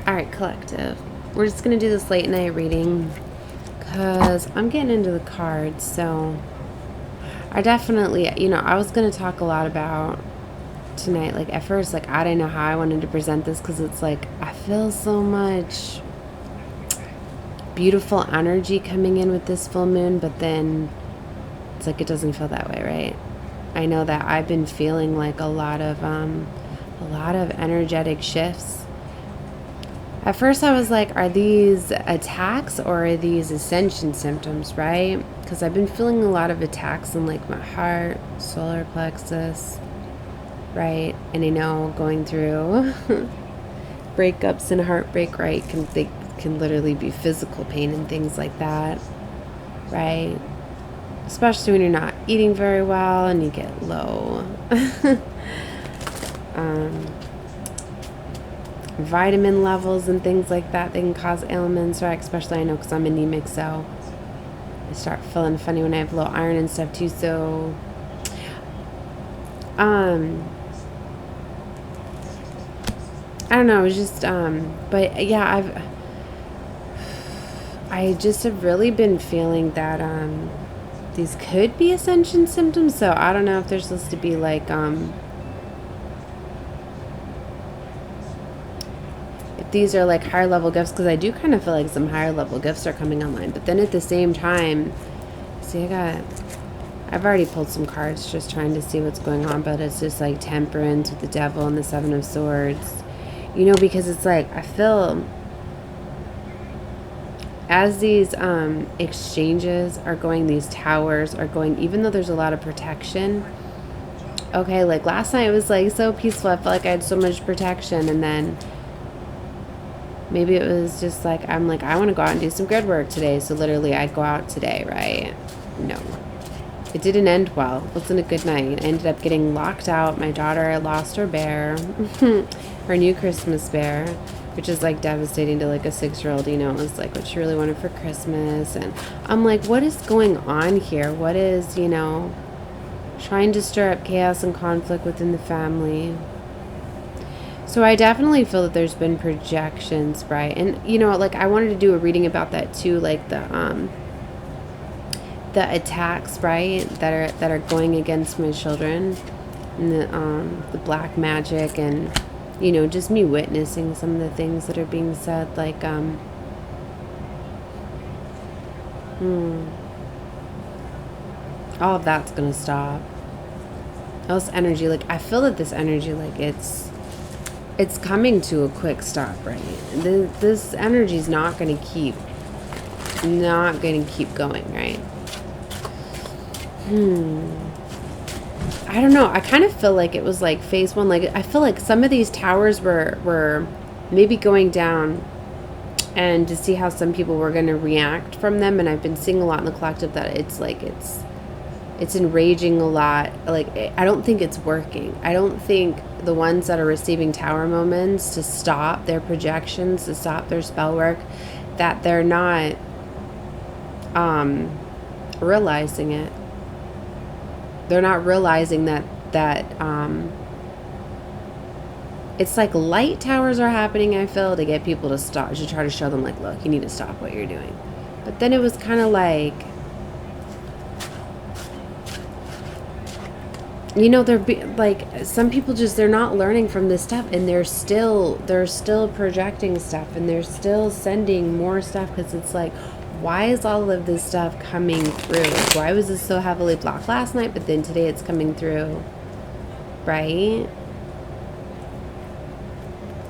Alright, collective. We're just going to do this late night reading because I'm getting into the cards. So I definitely, I was going to talk a lot about tonight. Like at first, like I didn't know how I wanted to present this because it's like I feel so much beautiful energy coming in with this full moon, but then it's like it doesn't feel that way, right? I know that I've been feeling like a lot of energetic shifts. At first I was like, are these attacks or are these ascension symptoms, right? Because I've been feeling a lot of attacks in like my heart, solar plexus, right? And I know going through breakups and heartbreak, right, they can literally be physical pain and things like that, right? Especially when you're not eating very well and you get low. Vitamin levels and things like that, they can cause ailments, right? Especially I know because I'm anemic, so I start feeling funny when I have low iron and stuff too. So I don't know, it was just but yeah, I just have really been feeling that these could be ascension symptoms. So I don't know if they're supposed to be like if these are like higher level gifts, because I do kind of feel like some higher level gifts are coming online. But then at the same time, see, I've already pulled some cards just trying to see what's going on, but it's just like temperance with the devil and the 7 of swords, because it's like I feel as these exchanges are going, these towers are going, even though there's a lot of protection. Okay, like last night it was like so peaceful. I felt like I had so much protection, and then maybe it was just like I'm like, I want to go out and do some good work today, so literally I'd go out today, right? No, it didn't end well. It wasn't a good night. I ended up getting locked out. My daughter lost her bear, her new Christmas bear, which is like devastating to like a 6-year-old. It was like what she really wanted for Christmas, and I'm like, what is going on here? What is trying to stir up chaos and conflict within the family? So I definitely feel that there's been projections, right? And like I wanted to do a reading about that too, like the attacks, right, that are going against my children, and the black magic, and just me witnessing some of the things that are being said, like all of that's gonna stop. Else energy, like I feel that this energy, like it's coming to a quick stop, right? This energy is not gonna keep going, right? I don't know. I kind of feel like it was like phase 1. Like I feel like some of these towers were maybe going down, and to see how some people were going to react from them. And I've been seeing a lot in the collective that it's like it's enraging a lot. Like I don't think it's working. I don't think the ones that are receiving tower moments to stop their projections, to stop their spell work, that they're not realizing it. They're not realizing that it's like light towers are happening, I feel, to get people to stop, to try to show them like, look, you need to stop what you're doing. But then it was kind of like, they're like, some people just, they're not learning from this stuff, and they're still projecting stuff, and they're still sending more stuff, because it's like, why is all of this stuff coming through? Like, why was this so heavily blocked last night, but then today it's coming through, right?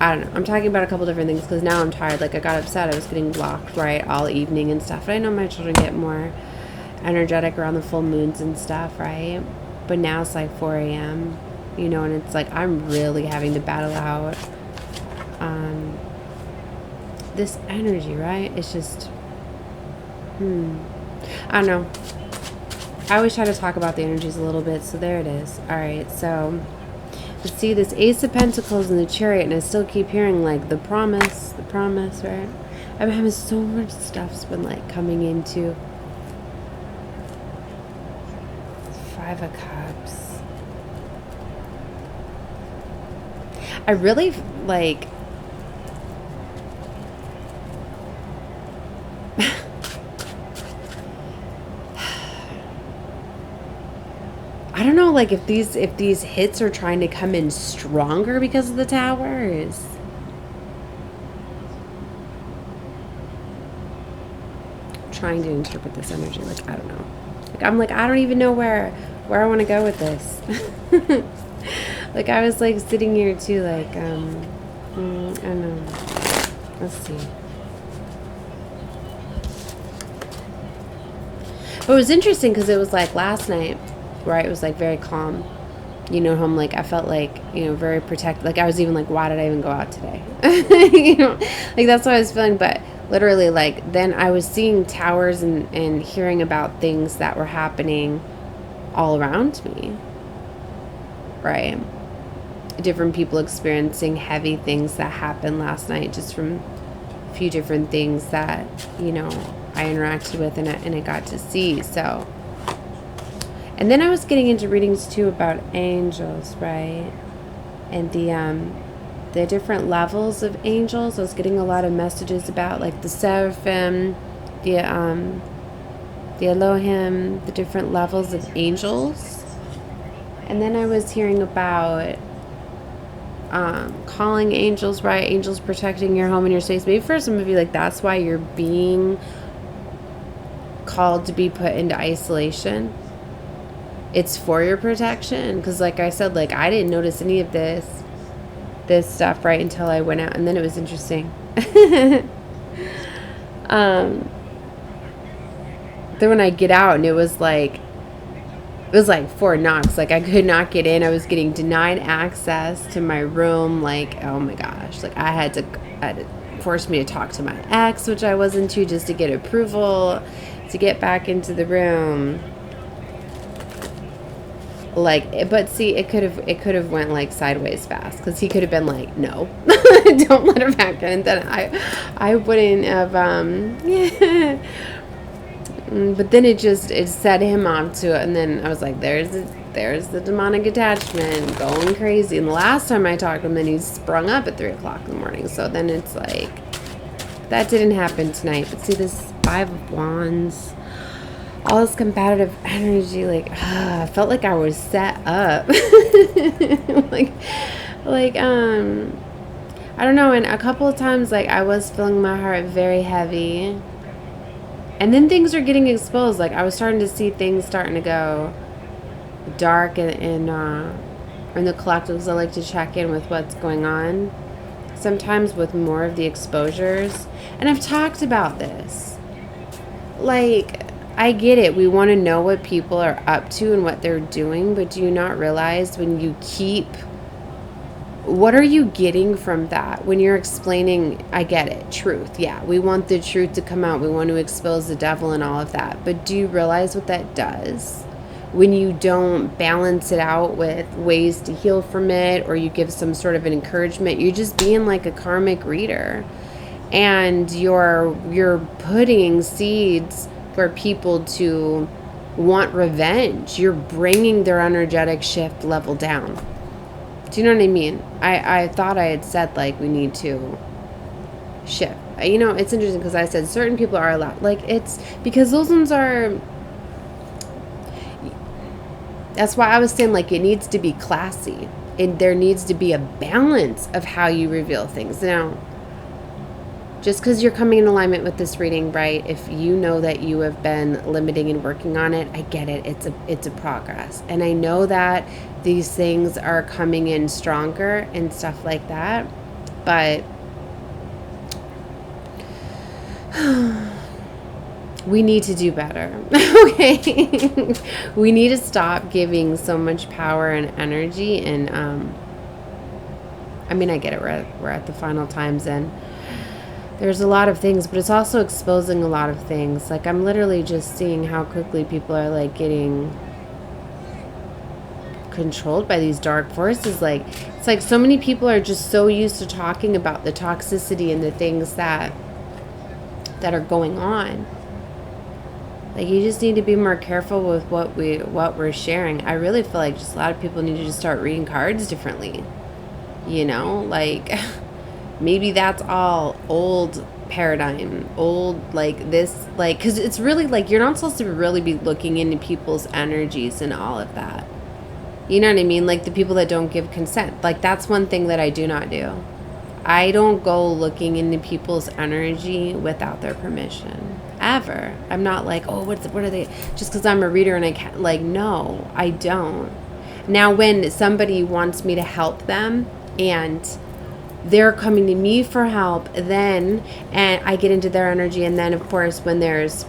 I don't know. I'm talking about a couple different things because now I'm tired. Like I got upset. I was getting blocked, right, all evening and stuff. But I know my children get more energetic around the full moons and stuff, right? But now it's like 4 a.m., and it's like I'm really having to battle out this energy, right? It's just... I don't know. I always try to talk about the energies a little bit, so there it is. All right, so let's see this Ace of Pentacles and the Chariot, and I still keep hearing like the promise, right? I'm having so much stuff's been like coming into 5 of Cups. I really like like if these hits are trying to come in stronger because of the towers. I'm trying to interpret this energy, like I don't know. Like I'm like I don't even know where I want to go with this. Like I was like sitting here too, like I don't know. Let's see. But it was interesting because it was like last night, right? It was like very calm. You know, I'm like, I felt like, you know, very protected. Like I was even like, why did I even go out today? You know, like that's what I was feeling. But literally, like then I was seeing towers and hearing about things that were happening all around me, right? Different people experiencing heavy things that happened last night just from a few different things that, you know, I interacted with and I got to see. So, and then I was getting into readings too about angels, right? And the different levels of angels. I was getting a lot of messages about like the seraphim, the Elohim, the different levels of angels. And then I was hearing about calling angels, right? Angels protecting your home and your space. Maybe for some of you, like that's why you're being called to be put into isolation. It's for your protection. Because like I said, like I didn't notice any of this stuff right until I went out, and then it was interesting. Then when I get out, and it was like Fort Knox. Like I could not get in. I was getting denied access to my room. Like, oh my gosh. Like I had to force me to talk to my ex, which I wasn't to, just to get approval to get back into the room. Like, but see, it could have went like sideways fast, because he could have been like, no, don't let her back in. And then I wouldn't have, yeah. But then it set him off to it, and then I was like, there's the demonic attachment going crazy. And the last time I talked to him, then he sprung up at 3 o'clock in the morning. So then it's like, that didn't happen tonight. But see, this 5 of Wands, all this competitive energy, like, I felt like I was set up. like, I don't know. And a couple of times, like, I was feeling my heart very heavy. And then things are getting exposed. Like, I was starting to see things starting to go dark in the collectives. I like to check in with what's going on. Sometimes with more of the exposures. And I've talked about this. Like, I get it. We want to know what people are up to and what they're doing. But do you not realize when you keep... What are you getting from that? When you're explaining, I get it, truth. Yeah, we want the truth to come out. We want to expose the devil and all of that. But do you realize what that does? When you don't balance it out with ways to heal from it, or you give some sort of an encouragement, you're just being like a karmic reader. And you're putting seeds for people to want revenge. You're bringing their energetic shift level down. Do you know what I mean? I thought I had said, like, we need to shift. You know, it's interesting because I said certain people are allowed. Like, it's because those ones are... That's why I was saying, like, it needs to be classy. There needs to be a balance of how you reveal things. Now, just because you're coming in alignment with this reading, right? If you know that you have been limiting and working on it, I get it. It's a progress. And I know that these things are coming in stronger and stuff like that. But we need to do better. Okay? We need to stop giving so much power and energy. And I mean, I get it. We're at the final times, and there's a lot of things, but it's also exposing a lot of things. Like, I'm literally just seeing how quickly people are, like, getting controlled by these dark forces. Like, it's like so many people are just so used to talking about the toxicity and the things that are going on. Like, you just need to be more careful with what we're sharing. I really feel like just a lot of people need to just start reading cards differently. You know, like... Maybe that's all old paradigm, old, like, this, like, because it's really, like, you're not supposed to really be looking into people's energies and all of that. You know what I mean? Like the people that don't give consent. Like that's one thing that I do not do. I don't go looking into people's energy without their permission. Ever. I'm not like, oh, what are they? Just because I'm a reader and I can't, like, no, I don't. Now, when somebody wants me to help them and they're coming to me for help, then, and I get into their energy, and then, of course, when there's,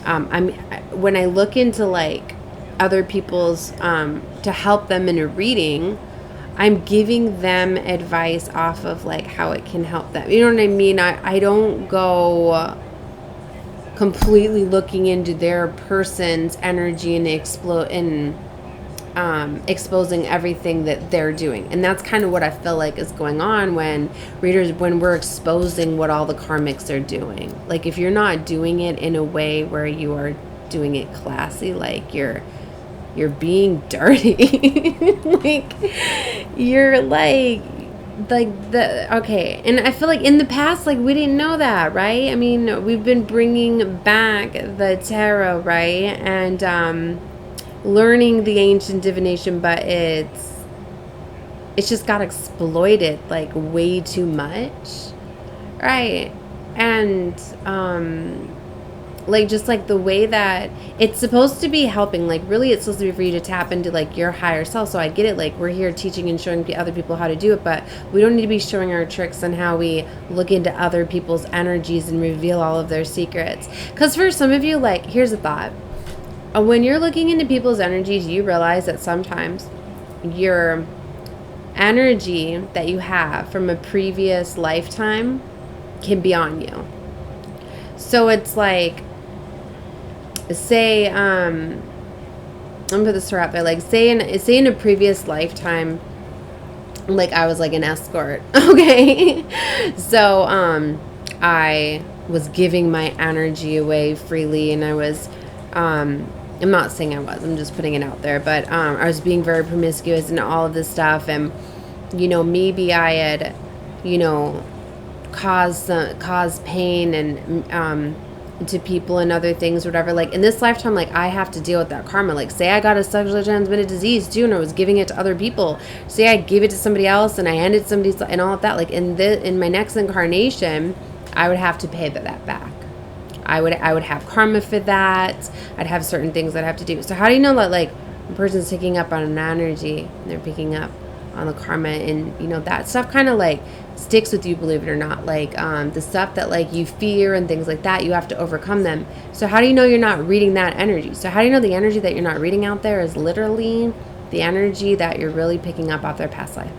when I look into, like, other people's, to help them in a reading, I'm giving them advice off of, like, how it can help them. You know what I mean? I don't go completely looking into their person's energy and exposing everything that they're doing. And that's kind of what I feel like is going on when we're exposing what all the karmics are doing. Like if you're not doing it in a way where you are doing it classy, like you're being dirty. Like you're like okay. And I feel like in the past, like we didn't know that, right? I mean, we've been bringing back the tarot, right? And learning the ancient divination, but it's just got exploited like way too much, right? And like just like the way that it's supposed to be helping, like really it's supposed to be for you to tap into like your higher self. So I get it, like we're here teaching and showing other people how to do it, but we don't need to be showing our tricks on how we look into other people's energies and reveal all of their secrets. Because for some of you, like here's a thought. When you're looking into people's energies, you realize that sometimes your energy that you have from a previous lifetime can be on you. So it's like, say, I'm gonna put this out there, like say in a previous lifetime, like I was like an escort, okay? So I was giving my energy away freely, and I was I'm not saying I was, I'm just putting it out there, but I was being very promiscuous and all of this stuff, and you know, maybe I had, you know, caused pain and to people and other things, whatever. Like in this lifetime, like I have to deal with that karma. Like say I got a sexually transmitted disease too, and I was giving it to other people. Say I gave it to somebody else and I ended somebody's, and all of that. Like in my next incarnation, I would have to pay that back. I would have karma for that. I'd have certain things I'd have to do. So how do you know that like a person's picking up on an energy and they're picking up on the karma, and you know that stuff kind of like sticks with you, believe it or not. Like the stuff that like you fear and things like that, you have to overcome them. So how do you know you're not reading that energy? So how do you know the energy that you're not reading out there is literally the energy that you're really picking up off their past life?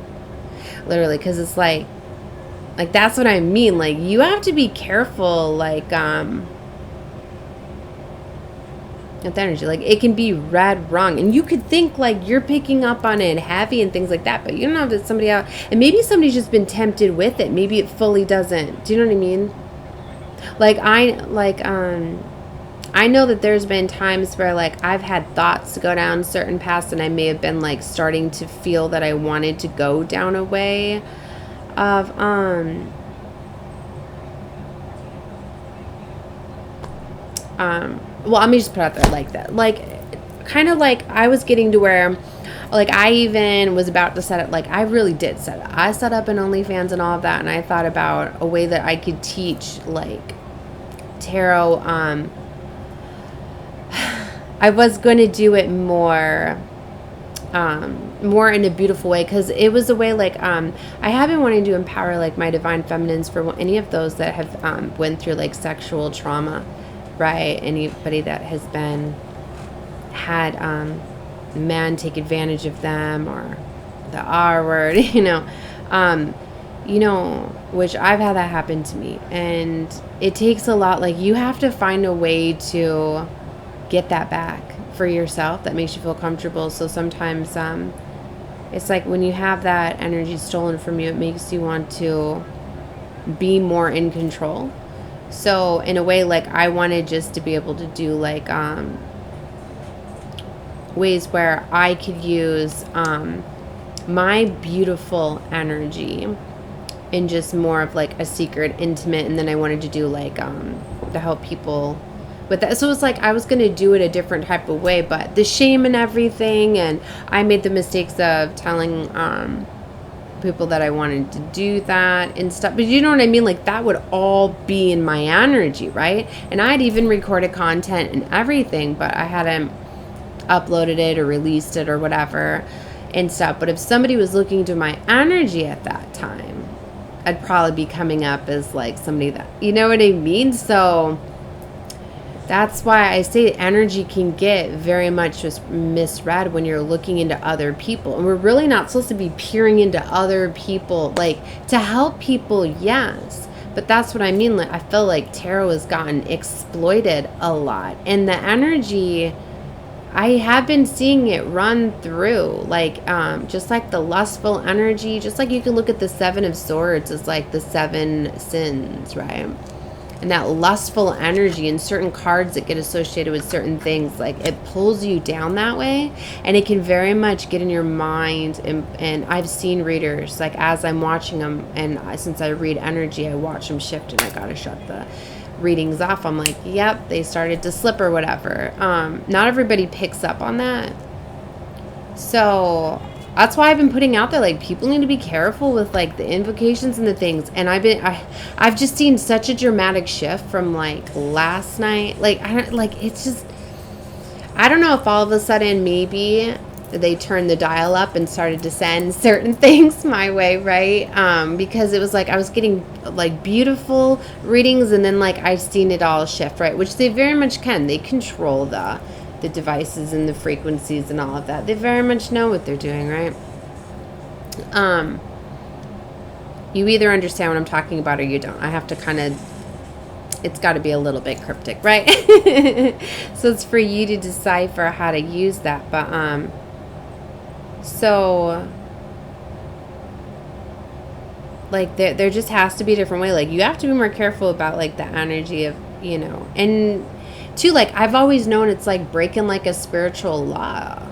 Literally, because it's like that's what I mean. Like you have to be careful, like with energy. Like it can be read wrong, and you could think like you're picking up on it heavy and things like that, but you don't know if it's somebody out, and maybe somebody's just been tempted with it. Maybe it fully doesn't. Do you know what I mean? Like I know that there's been times where like I've had thoughts to go down certain paths, and I may have been like starting to feel that I wanted to go down a way of well, let me just put it out there like that. Like, kind of like I was getting to where, like, I even was about to set up, like, I really did set up. I set up an OnlyFans and all of that, and I thought about a way that I could teach, like, tarot. I was going to do it more in a beautiful way, because it was a way, like, I have been wanting to empower, like, my divine feminines for any of those that have went through, like, sexual trauma. Right, anybody that has had men take advantage of them, or the R word, you know, which I've had that happen to me, and it takes a lot. Like you have to find a way to get that back for yourself that makes you feel comfortable. So sometimes it's like when you have that energy stolen from you, it makes you want to be more in control. So in a way, like I wanted just to be able to do like ways where I could use my beautiful energy in just more of like a secret, intimate, and then I wanted to do like to help people with that. So it's like I was going to do it a different type of way, but the shame and everything, and I made the mistakes of telling people that I wanted to do that and stuff. But you know what I mean? Like that would all be in my energy, right? And I'd even recorded content and everything, but I hadn't uploaded it or released it or whatever and stuff. But if somebody was looking to my energy at that time, I'd probably be coming up as like somebody that, you know what I mean? So that's why I say energy can get very much just misread when you're looking into other people. And we're really not supposed to be peering into other people, like to help people, yes. But that's what I mean. Like I feel like tarot has gotten exploited a lot. And the energy, I have been seeing it run through, like just like the lustful energy, just like you can look at the 7 of Swords as like the 7 sins, right? And that lustful energy and certain cards that get associated with certain things, like it pulls you down that way, and it can very much get in your mind. And I've seen readers, like as I'm watching them, and since I read energy, I watch them shift, and I gotta shut the readings off. I'm like, yep, they started to slip or whatever. Not everybody picks up on that. So that's why I've been putting out there, like, people need to be careful with like the invocations and the things. And I've just seen such a dramatic shift from like last night. Like it's just, I don't know if all of a sudden maybe they turned the dial up and started to send certain things my way, right? Because it was like I was getting like beautiful readings, and then like I've seen it all shift, right? Which they very much can. They control the devices and the frequencies and all of that. They very much know what they're doing, right? You either understand what I'm talking about or you don't. I have to kind of, it's got to be a little bit cryptic, right? So it's for you to decipher how to use that. But so like there just has to be a different way. Like you have to be more careful about like the energy of, you know, and too, like I've always known it's like breaking like a spiritual law.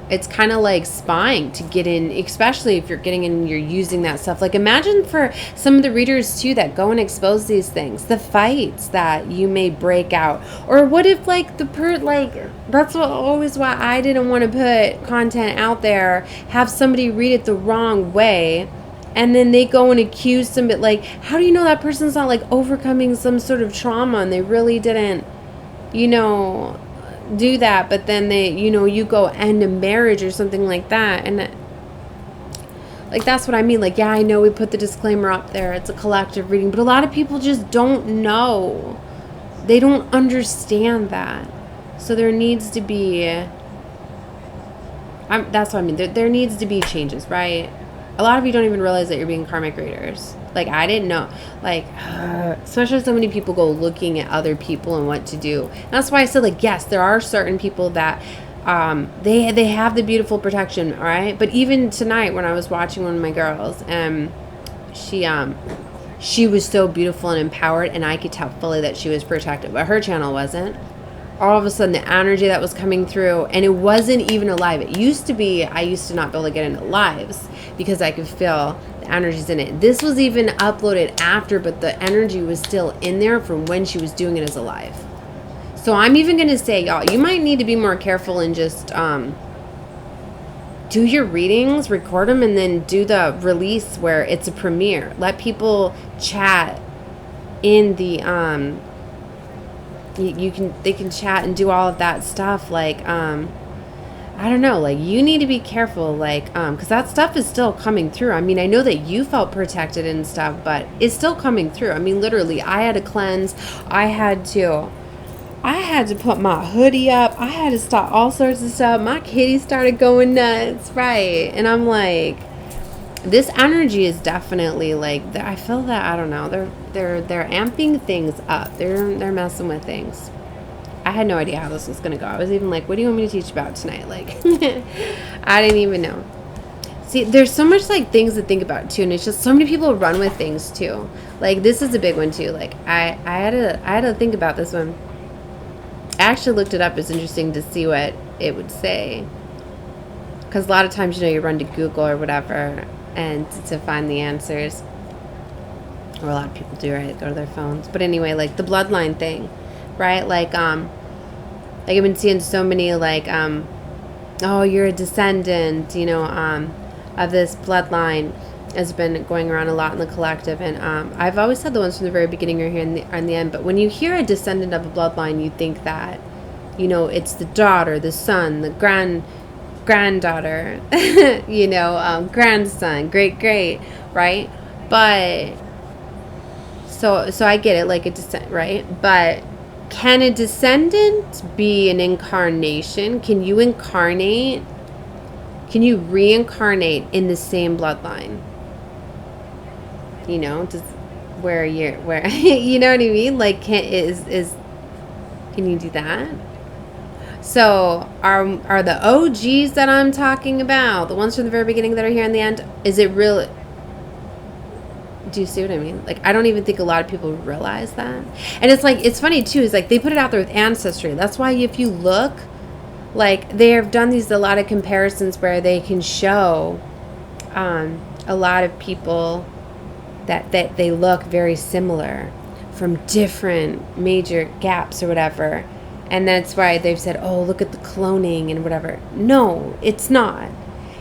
It's kind of like spying to get in, especially if you're getting in and you're using that stuff. Like imagine for some of the readers too that go and expose these things, the fights that you may break out. Or what if like that's always why I didn't want to put content out there, have somebody read it the wrong way, and then they go and accuse them. But like, how do you know that person's not like overcoming some sort of trauma and they really didn't, you know, do that, but then they, you know, you go end a marriage or something like that. And like that's what I mean. Like, yeah, I know we put the disclaimer up there, it's a collective reading, but a lot of people just don't know, they don't understand that. So there needs to be that's what I mean, there needs to be changes, right? A lot of you don't even realize that you're being karmic readers. Like, I didn't know. Like, especially so many people go looking at other people and what to do. And that's why I said, like, yes, there are certain people that they have the beautiful protection, all right? But even tonight when I was watching one of my girls, she was so beautiful and empowered, and I could tell fully that she was protected, but her channel wasn't. All of a sudden, the energy that was coming through, and it wasn't even a live. It used to be, I used to not be able to get into lives because I could feel the energies in it. This was even uploaded after, but the energy was still in there from when she was doing it as a live. So I'm even going to say, y'all, you might need to be more careful and just do your readings, record them, and then do the release where it's a premiere. Let people chat in the they can chat and do all of that stuff. Like I don't know, like you need to be careful, like because that stuff is still coming through. I mean, I know that you felt protected and stuff, but it's still coming through. I mean, literally, I had to cleanse. I had to put my hoodie up. I had to stop all sorts of stuff. My kitty started going nuts, right? And I'm like, this energy is definitely like, I feel that, I don't know, they're amping things up. They're messing with things. I had no idea how this was gonna go. I was even like, what do you want me to teach about tonight? Like, I didn't even know. See, there's so much like things to think about too, and it's just so many people run with things too. Like, this is a big one too. Like, I had to think about this one. I actually looked it up. It's interesting to see what it would say, because a lot of times, you know, you run to Google or whatever and to find the answers, or a lot of people do, right? Go to their phones. But anyway, like the bloodline thing, right? Like I've been seeing so many like, oh, you're a descendant, you know, of this bloodline has been going around a lot in the collective. And I've always said the ones from the very beginning are here in the end. But when you hear a descendant of a bloodline, you think that, you know, it's the daughter, the son, the granddaughter, you know, grandson, great, right? But so I get it, like a descent, right? But can a descendant be an incarnation? Can you incarnate? Can you reincarnate in the same bloodline? You know, just where you know what I mean? Like, can you do that? So are the OGs that I'm talking about, the ones from the very beginning that are here in the end, is it really? Do you see what I mean? Like, I don't even think a lot of people realize that. And it's like, it's funny too, is like they put it out there with ancestry. That's why if you look, like they have done a lot of comparisons where they can show a lot of people that they look very similar from different major gaps or whatever. And that's why they've said, oh, look at the cloning and whatever. No, it's not.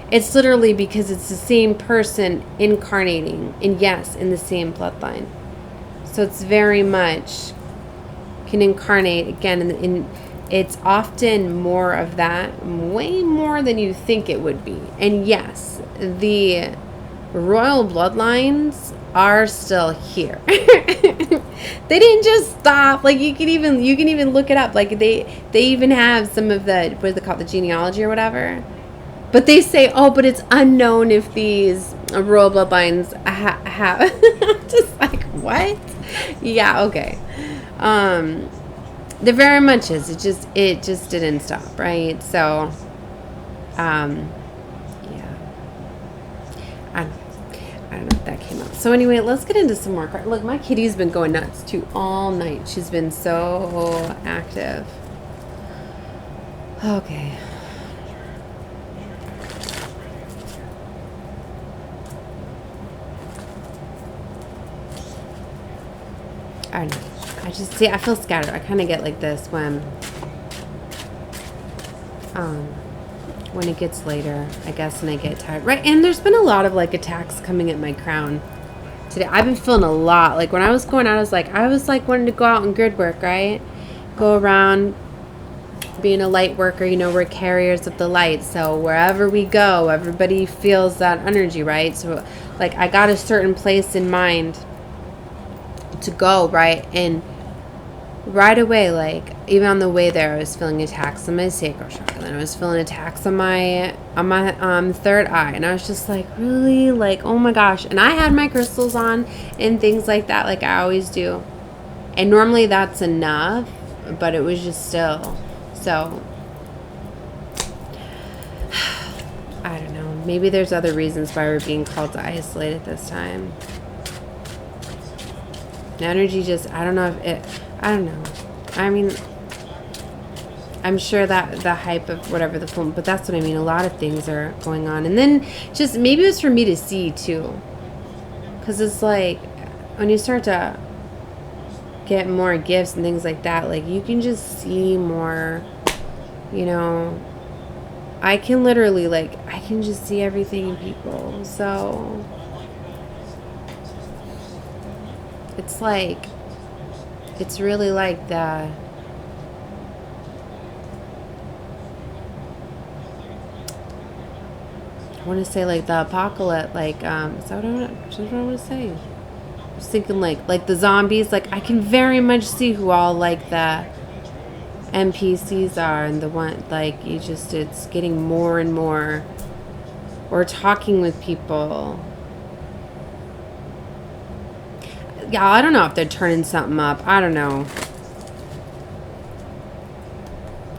It's literally because it's the same person incarnating, and yes, in the same bloodline. So it's very much can incarnate again in it's often more of that, way more than you think it would be. And yes, the royal bloodlines are still here. They didn't just stop. Like you can even look it up. Like they even have some of the, what is it called, the genealogy or whatever. But they say, oh, but it's unknown if these royal bloodlines have. Just like, what? Yeah, okay. There very much is. It just didn't stop, right? So, yeah. I don't know if that came out. So anyway, let's get into some more cards. Look, my kitty's been going nuts too all night. She's been so active. Okay. I don't know. I feel scattered. I kind of get like this when it gets later, I guess, and I get tired. Right, and there's been a lot of like attacks coming at my crown today. I've been feeling a lot. Like when I was going out, I was like wanting to go out and grid work, right? Go around being a light worker, you know, we're carriers of the light. So wherever we go, everybody feels that energy, right? So like I got a certain place in mind to go, right? And right away, like even on the way there, I was feeling attacks on my sacral chakra, and then I was feeling attacks on my third eye, and I was just like, really, like, oh my gosh. And I had my crystals on and things like that, like I always do, and normally that's enough, but it was just still. So I don't know, maybe there's other reasons why we're being called to isolate at this time. The energy just, I don't know. I mean, I'm sure that the hype of whatever the film, but that's what I mean. A lot of things are going on. And then just, maybe it was for me to see too. Because it's like, when you start to get more gifts and things like that, like you can just see more, you know. I can literally, like, I can just see everything in people. So it's like, it's really like the, I want to say like the apocalypse, like, is that what I want to say? I was thinking like the zombies, like I can very much see who all like the NPCs are, and the one, like, you just, it's getting more and more, or talking with people. Yeah, I don't know if they're turning something up. I don't know.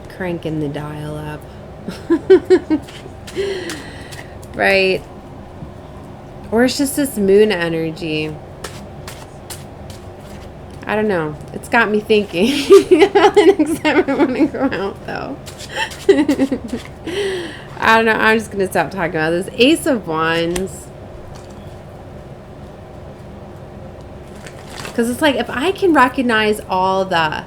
Cranking the dial up. Right. Or it's just this moon energy. I don't know. It's got me thinking. The next time I want to go out, though. I don't know. I'm just going to stop talking about this. Ace of Wands. Because it's like, if I can recognize all the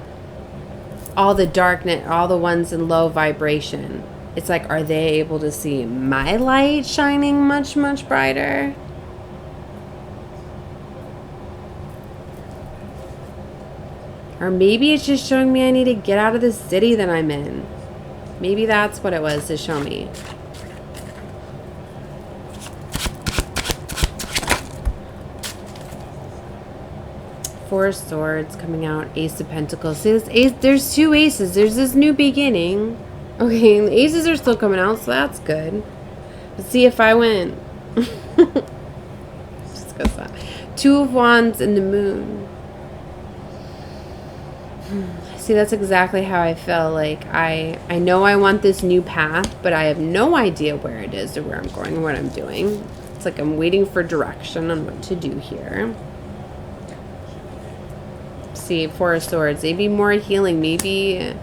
all the darkness, all the ones in low vibration. It's like, are they able to see my light shining much, much brighter? Or maybe it's just showing me I need to get out of the city that I'm in. Maybe that's what it was to show me. Four of Swords coming out. Ace of Pentacles. See this ace? There's two aces. There's this new beginning. Okay, the aces are still coming out, so that's good. Let's see if I win. Just goes that. Two of Wands and the Moon. See, that's exactly how I feel. Like, I know I want this new path, but I have no idea where it is or where I'm going or what I'm doing. It's like I'm waiting for direction on what to do here. See, Four of Swords. Maybe more healing. Maybe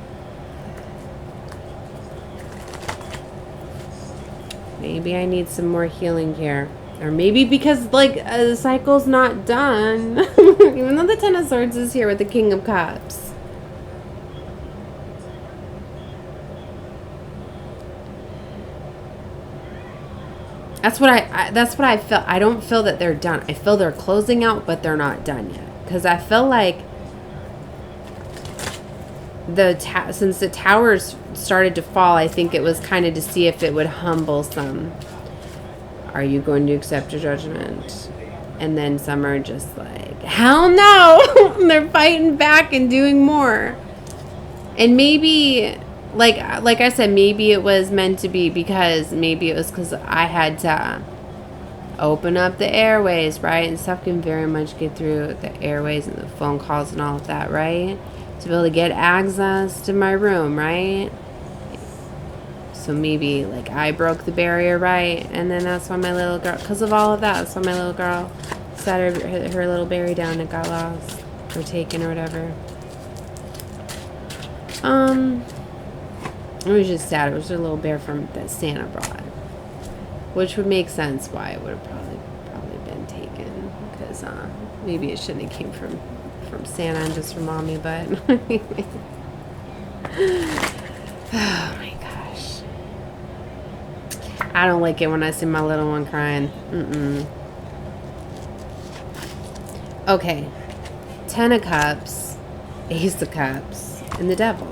I need some more healing here. Or maybe because, like, the cycle's not done. Even though the Ten of Swords is here with the King of Cups. That's what I feel. I don't feel that they're done. I feel they're closing out, but they're not done yet. Because I feel like since the towers started to fall, I think it was kind of to see if it would humble some. Are you going to accept your judgment? And then some are just like, hell no! They're fighting back and doing more. And maybe, like I said, maybe it was meant to be because maybe it was because I had to open up the airways, right? And stuff can very much get through the airways and the phone calls and all of that, right? To be able to get access to my room, right? So maybe, like, I broke the barrier, right? And then that's why my little girl, because of all of that, that's why my little girl set her little berry down and got lost or taken or whatever. It was just sad. It was a little bear from that Santa brought, which would make sense why it would have probably been taken, because maybe it shouldn't have came from Santa and just from mommy, but oh my gosh, I don't like it when I see my little one crying. Okay, Ten of Cups, Ace of Cups, and the Devil.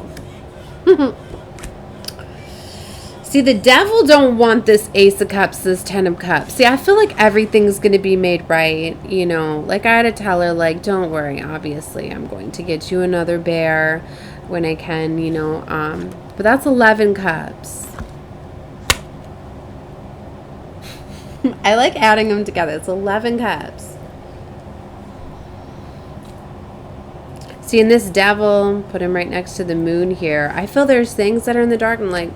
See, the Devil don't want this Ace of Cups, this Ten of Cups. See, I feel like everything's going to be made right, you know. Like, I had to tell her, like, don't worry, obviously, I'm going to get you another bear when I can, you know. But that's 11 Cups. I like adding them together. It's 11 Cups. See, in this Devil, put him right next to the Moon here. I feel there's things that are in the dark and, like,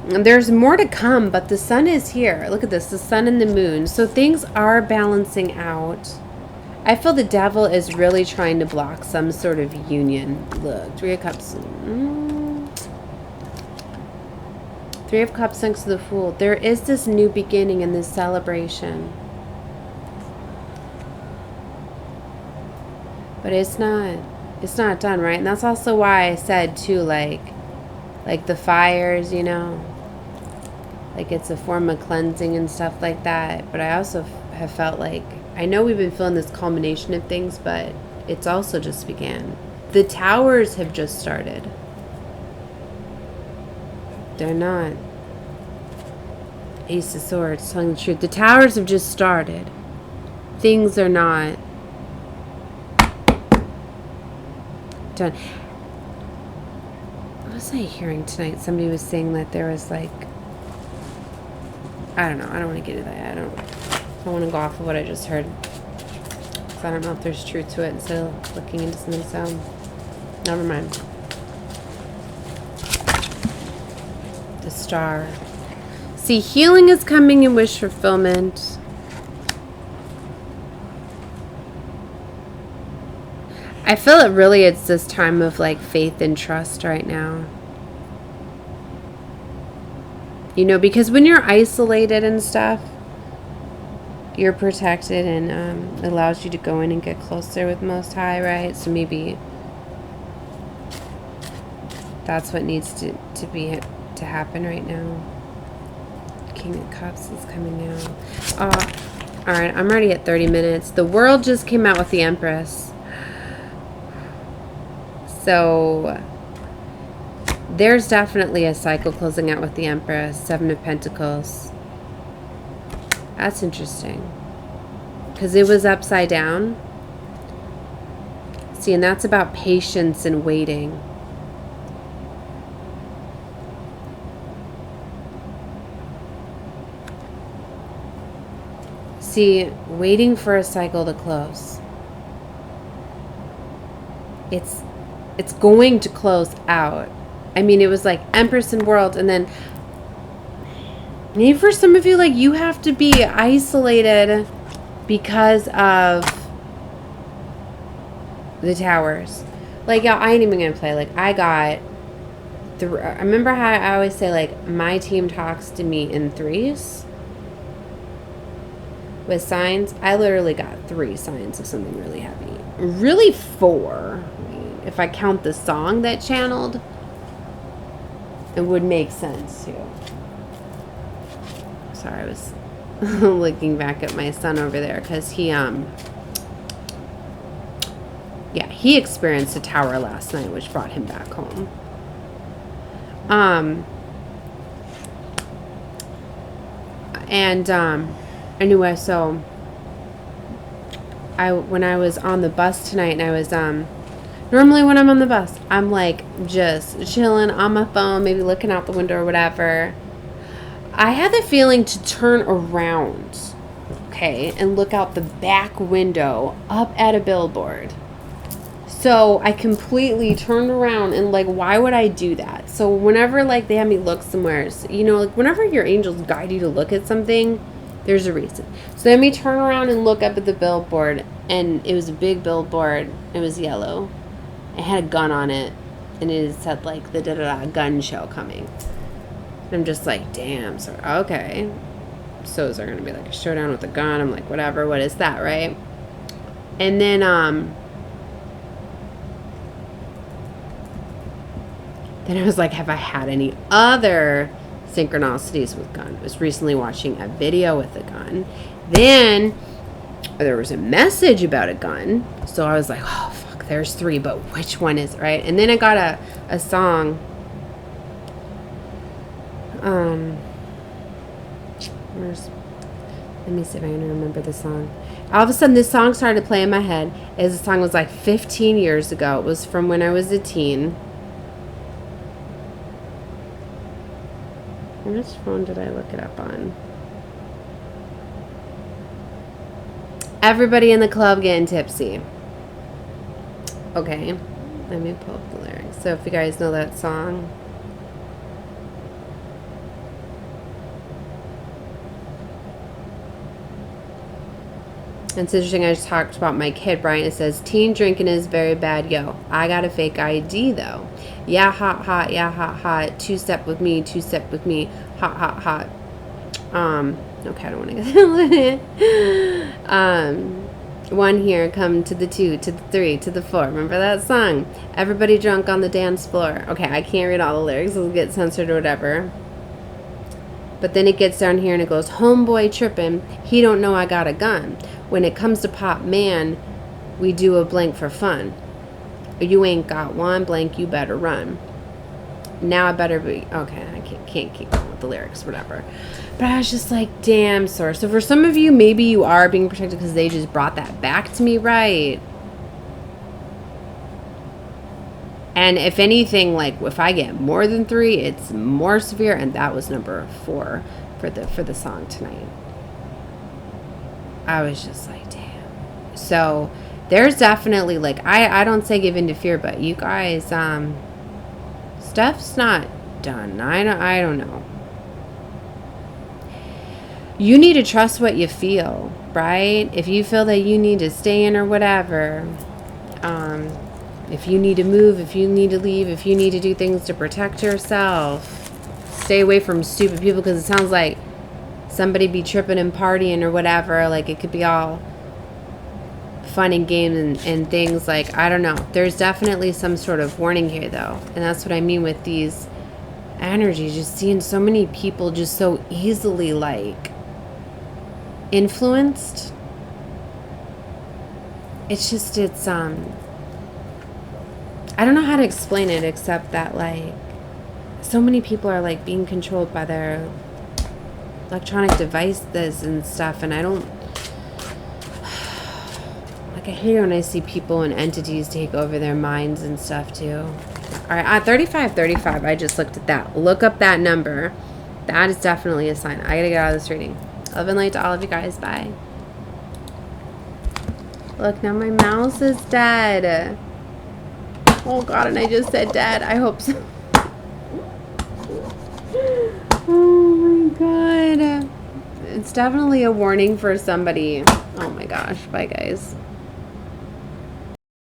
there's more to come, but the Sun is here. Look at this, the Sun and the Moon. So things are balancing out. I feel the Devil is really trying to block some sort of union. Look, Three of Cups. Three of Cups next to the Fool. There is this new beginning and this celebration. But it's not done, right? And that's also why I said, too, like the fires, you know. Like, it's a form of cleansing and stuff like that. But I also have felt like, I know we've been feeling this culmination of things, but it's also just began. The towers have just started. They're not. Ace of Swords, telling the truth. The towers have just started. Things are not done. What was I hearing tonight? Somebody was saying that there was, like, I don't know. I don't want to get into that. I don't want to go off of what I just heard. Because I don't know if there's truth to it instead of looking into something. So, never mind. The Star. See, healing is coming and wish fulfillment. I feel it really, it's this time of, like, faith and trust right now. You know, because when you're isolated and stuff, you're protected and it allows you to go in and get closer with Most High, right? So maybe That's what needs to happen right now. King of Cups is coming out. All right, I'm already at 30 minutes. The World just came out with the Empress. So there's definitely a cycle closing out with the Empress. 7 of Pentacles. That's interesting. Because it was upside down. See, and that's about patience and waiting. See, waiting for a cycle to close. It's going to close out. I mean, it was like Empress and World, and then maybe for some of you, like, you have to be isolated because of the towers. Like, y'all, I ain't even gonna play. Like, I got I remember how I always say, like, my team talks to me in threes with signs. I literally got 3 signs of something really heavy. Really 4. I mean, if I count the song that channeled, it would make sense too. Sorry, I was looking back at my son over there because he he experienced a tower last night, which brought him back home. Anyway, so when I was on the bus tonight, and I was normally when I'm on the bus, I'm like just chilling on my phone, maybe looking out the window or whatever. I had the feeling to turn around, okay, and look out the back window up at a billboard. So I completely turned around and, like, why would I do that? So whenever, like, they have me look somewhere, you know, like, whenever your angels guide you to look at something, there's a reason. So they had me turn around and look up at the billboard, and it was a big billboard. It was yellow. It had a gun on it, and it said, like, the gun show coming. And I'm just like, damn, so, okay. So is there going to be, like, a showdown with a gun? I'm like, whatever, what is that, right? And then, then I was like, have I had any other synchronicities with gun? I was recently watching a video with a gun. Then there was a message about a gun. So I was like, oh, fuck, there's 3, but which one is it, right? And then I got a song. Let me see if I can remember the song. All of a sudden, this song started to play in my head. The song was like 15 years ago. It was from when I was a teen. Which phone did I look it up on? Everybody in the club getting tipsy. Okay. Let me pull up the lyrics. So if you guys know that song. It's interesting, I just talked about my kid, Brian. It says, teen drinking is very bad, yo. I got a fake ID, though. Yeah, hot, hot, yeah, hot, hot. 2-step with me, 2-step with me. Hot, hot, hot. Okay, I don't want to get 1 here, come to the 2, to the 3, to the 4. Remember that song? Everybody drunk on the dance floor. Okay, I can't read all the lyrics. It'll get censored or whatever. But then it gets down here and it goes, homeboy tripping. He don't know I got a gun. When it comes to pop, man, we do a blank for fun. You ain't got one blank, you better run. Now I better be, okay, I can't keep going with the lyrics, whatever. But I was just like, damn, sir. So for some of you, maybe you are being protected because they just brought that back to me, right? And if anything, like, if I get more than 3, it's more severe, and that was number 4 for the song tonight. I was just like, damn. So there's definitely, like, I don't say give in to fear, but you guys, stuff's not done. I don't know. You need to trust what you feel, right? If you feel that you need to stay in or whatever, if you need to move, if you need to leave, if you need to do things to protect yourself, stay away from stupid people, because it sounds like somebody be tripping and partying or whatever. Like, it could be all fun and games and things like, I don't know. There's definitely some sort of warning here, though. And that's what I mean with these energies. Just seeing so many people just so easily, like, influenced. It's just, I don't know how to explain it except that, like, so many people are, like, being controlled by their electronic devices and stuff, and I don't, like, I hate it when I see people and entities take over their minds and stuff, too. All right, at 3535, I just looked at that. Look up that number. That is definitely a sign. I gotta get out of this reading. Love and light to all of you guys. Bye. Look, now my mouse is dead. Oh, God, and I just said dead. I hope so. Oh, my God. It's definitely a warning for somebody. Oh, my gosh. Bye, guys.